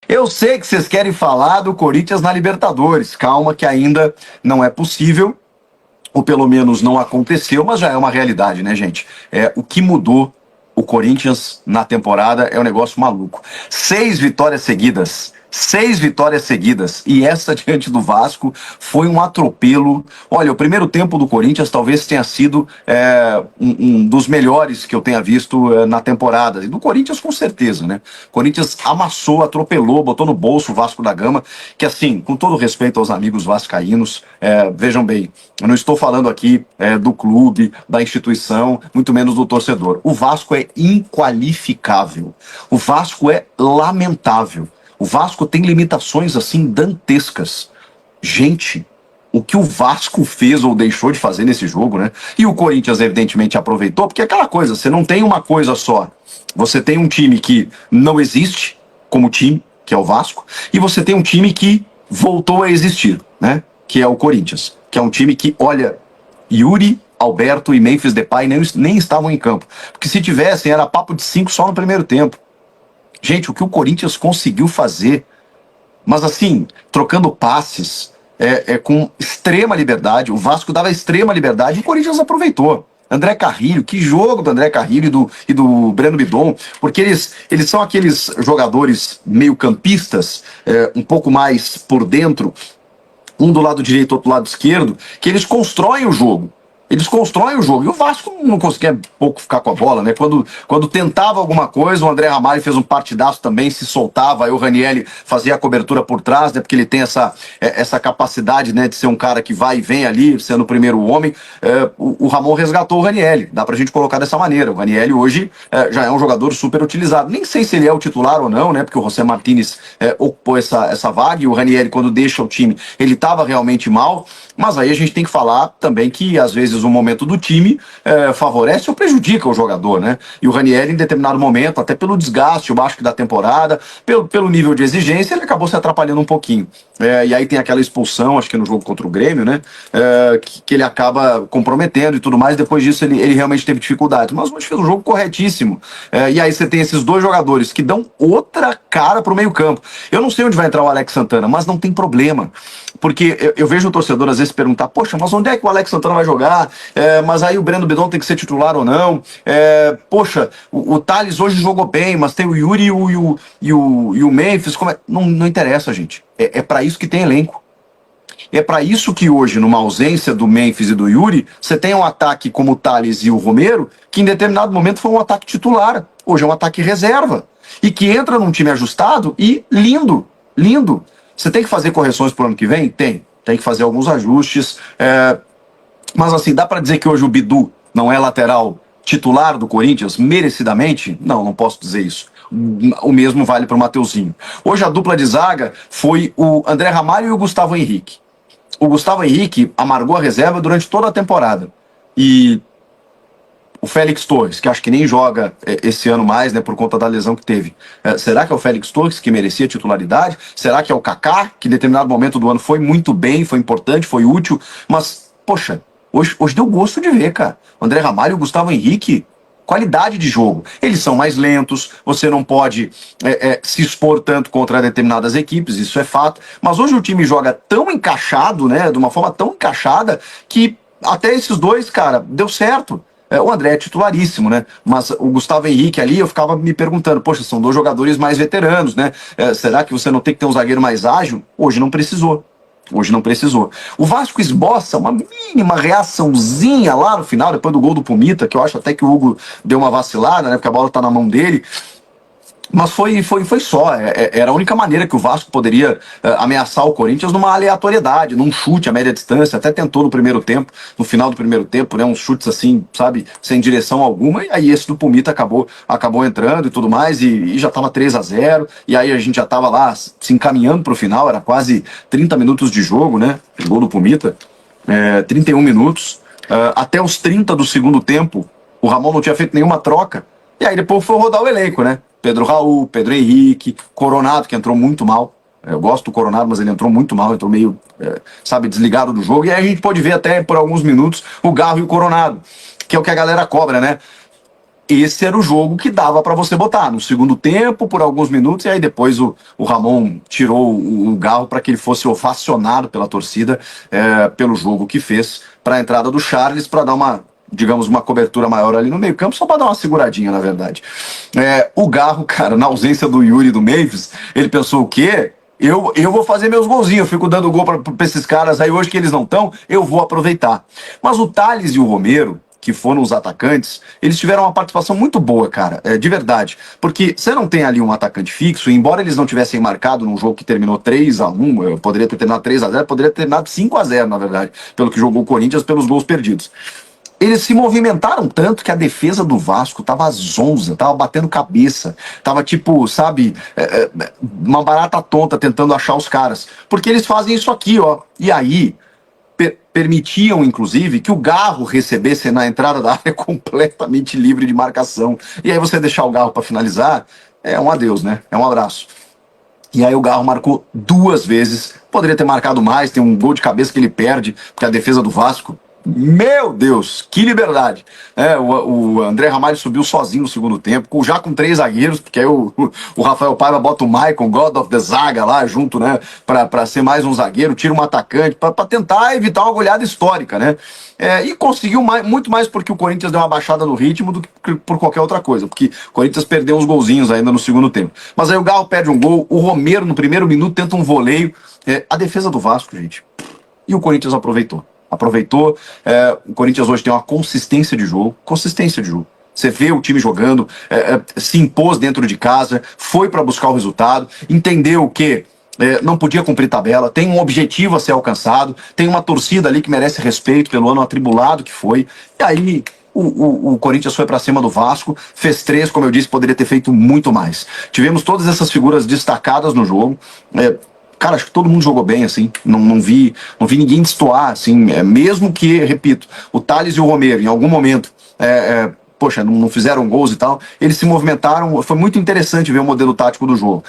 Eu sei que vocês querem falar do Corinthians na Libertadores. Calma que ainda não é possível, ou pelo menos não aconteceu, mas já é uma realidade, né, gente? O que mudou o Corinthians na temporada é um negócio maluco. 6 vitórias seguidas. 6 vitórias seguidas. E essa diante do Vasco foi um atropelo. Olha, o primeiro tempo do Corinthians talvez tenha sido um dos melhores que eu tenha visto na temporada. E do Corinthians com certeza, né? O Corinthians amassou, atropelou, botou no bolso o Vasco da Gama, que assim, com todo respeito aos amigos vascaínos, vejam bem, eu não estou falando aqui do clube, da instituição, muito menos do torcedor. O Vasco é inqualificável. O Vasco é lamentável. O Vasco tem limitações assim dantescas. Gente, o que o Vasco fez ou deixou de fazer nesse jogo, né? E o Corinthians evidentemente aproveitou, porque é aquela coisa, você não tem uma coisa só. Você tem um time que não existe como time, que é o Vasco, e você tem um time que voltou a existir, né? Que é o Corinthians, que é um time que, olha, Yuri, Alberto e Memphis Depay nem estavam em campo. Porque se tivessem, era papo de 5 só no primeiro tempo. Gente, o que o Corinthians conseguiu fazer, mas assim, trocando passes, com extrema liberdade, o Vasco dava extrema liberdade e o Corinthians aproveitou. André Carrilho, que jogo do André Carrilho e do Breno Bidon, porque eles são aqueles jogadores meio campistas, um pouco mais por dentro, um do lado direito, outro do lado esquerdo, que eles constroem o jogo. Eles constroem o jogo. E o Vasco não conseguia pouco ficar com a bola, né? Quando tentava alguma coisa, o André Ramalho fez um partidaço também, se soltava, aí o Ranieri fazia a cobertura por trás, né? Porque ele tem essa capacidade, né, de ser um cara que vai e vem ali, sendo o primeiro homem. O Ramon resgatou o Ranieri, dá pra gente colocar dessa maneira. O Ranieri hoje já é um jogador super utilizado. Nem sei se ele é o titular ou não, né? Porque o José Martínez ocupou essa vaga, e o Ranieri, quando deixa o time, ele estava realmente mal. Mas aí a gente tem que falar também que, às vezes, o momento do time favorece ou prejudica o jogador, né? E o Ranieri, em determinado momento, até pelo desgaste, eu acho que da temporada, pelo nível de exigência, ele acabou se atrapalhando um pouquinho. E aí tem aquela expulsão, acho que no jogo contra o Grêmio, né? Que ele acaba comprometendo e tudo mais. Depois disso, ele realmente teve dificuldade. Mas hoje fez um jogo corretíssimo. E aí você tem esses dois jogadores que dão outra cara pro meio-campo. Eu não sei onde vai entrar o Alex Santana, mas não tem problema. Porque eu vejo o torcedor às vezes perguntar, poxa, mas onde é que o Alex Santana vai jogar? Mas aí o Breno Bidon tem que ser titular ou não? Poxa, o Thales hoje jogou bem, mas tem o Yuri e o Memphis. Não interessa, gente. É para isso que tem elenco. É para isso que hoje, numa ausência do Memphis e do Yuri, você tem um ataque como o Thales e o Romero, que em determinado momento foi um ataque titular. Hoje é um ataque reserva. E que entra num time ajustado e lindo, lindo. Você tem que fazer correções pro ano que vem? Tem que fazer alguns ajustes. Mas assim, dá para dizer que hoje o Bidu não é lateral titular do Corinthians, merecidamente? Não posso dizer isso. O mesmo vale para o Mateuzinho. Hoje a dupla de zaga foi o André Ramalho e o Gustavo Henrique. O Gustavo Henrique amargou a reserva durante toda a temporada. E o Félix Torres, que acho que nem joga esse ano mais, né, por conta da lesão que teve. Será que é o Félix Torres que merecia titularidade? Será que é o Kaká, que em determinado momento do ano foi muito bem, foi importante, foi útil? Mas, poxa, hoje deu gosto de ver, cara. O André Ramalho e o Gustavo Henrique, qualidade de jogo. Eles são mais lentos, você não pode se expor tanto contra determinadas equipes, isso é fato. Mas hoje o time joga tão encaixado, né, de uma forma tão encaixada, que até esses dois, cara, deu certo. O André é titularíssimo, né? Mas o Gustavo Henrique ali, eu ficava me perguntando, poxa, são dois jogadores mais veteranos, né? Será que você não tem que ter um zagueiro mais ágil? Hoje não precisou. O Vasco esboça uma mínima reaçãozinha lá no final, depois do gol do Pumita, que eu acho até que o Hugo deu uma vacilada, né? Porque a bola tá na mão dele. Mas foi só. Era a única maneira que o Vasco poderia ameaçar o Corinthians numa aleatoriedade, num chute a média distância. Até tentou no primeiro tempo, no final do primeiro tempo, né? Uns chutes assim, sabe, sem direção alguma. E aí esse do Pumita acabou entrando e tudo mais. E já tava 3-0. E aí a gente já tava lá se encaminhando pro final. Era quase 30 minutos de jogo, né? O gol do Pumita. 31 minutos. Até os 30 do segundo tempo, o Ramon não tinha feito nenhuma troca. E aí depois foi rodar o elenco, né? Pedro Raul, Pedro Henrique, Coronado, que entrou muito mal. Eu gosto do Coronado, mas ele entrou muito mal, entrou meio, desligado do jogo. E aí a gente pode ver até por alguns minutos o Garro e o Coronado, que é o que a galera cobra, né? esse era o jogo que dava para você botar no segundo tempo, por alguns minutos, e aí depois o Ramon tirou o Garro para que ele fosse ovacionado pela torcida pelo jogo que fez para a entrada do Charles, para dar uma, digamos, uma cobertura maior ali no meio campo, só para dar uma seguradinha, na verdade. O Garro, cara, na ausência do Yuri e do Memphis, ele pensou o quê? Eu vou fazer meus golzinhos, eu fico dando gol para esses caras aí hoje que eles não estão, eu vou aproveitar. Mas o Thales e o Romero, que foram os atacantes, eles tiveram uma participação muito boa, cara, de verdade. Porque você não tem ali um atacante fixo, e embora eles não tivessem marcado num jogo que terminou 3-1, poderia ter terminado 3-0, poderia ter terminado 5-0, na verdade, pelo que jogou o Corinthians, pelos gols perdidos. Eles se movimentaram tanto que a defesa do Vasco tava zonza, tava batendo cabeça, tava tipo, sabe, uma barata tonta tentando achar os caras. Porque eles fazem isso aqui, ó. E aí permitiam, inclusive, que o Garro recebesse na entrada da área completamente livre de marcação. E aí você deixar o Garro para finalizar, é um adeus, né? É um abraço. E aí o Garro marcou 2 vezes, poderia ter marcado mais, tem um gol de cabeça que ele perde, porque a defesa do Vasco, meu Deus, que liberdade. O André Ramalho subiu sozinho no segundo tempo, já com 3 zagueiros, porque aí o Rafael Paiva bota o Maicon, God of the Zaga lá junto, né, para ser mais um zagueiro, tira um atacante, para tentar evitar uma goleada histórica, né. E conseguiu muito mais porque o Corinthians deu uma baixada no ritmo do que por qualquer outra coisa, porque o Corinthians perdeu uns golzinhos ainda no segundo tempo. Mas aí o Galo perde um gol, o Romero no primeiro minuto tenta um voleio, a defesa do Vasco, gente, e o Corinthians aproveitou. O Corinthians hoje tem uma consistência de jogo. Você vê o time jogando, se impôs dentro de casa, foi para buscar o resultado, entendeu que não podia cumprir tabela, tem um objetivo a ser alcançado, tem uma torcida ali que merece respeito pelo ano atribulado que foi. E aí o Corinthians foi para cima do Vasco, fez 3, como eu disse, poderia ter feito muito mais. Tivemos todas essas figuras destacadas no jogo. Cara, acho que todo mundo jogou bem, assim, não vi ninguém destoar, assim, mesmo que, repito, o Thales e o Romero, em algum momento, poxa, não fizeram gols e tal, eles se movimentaram, foi muito interessante ver o modelo tático do jogo.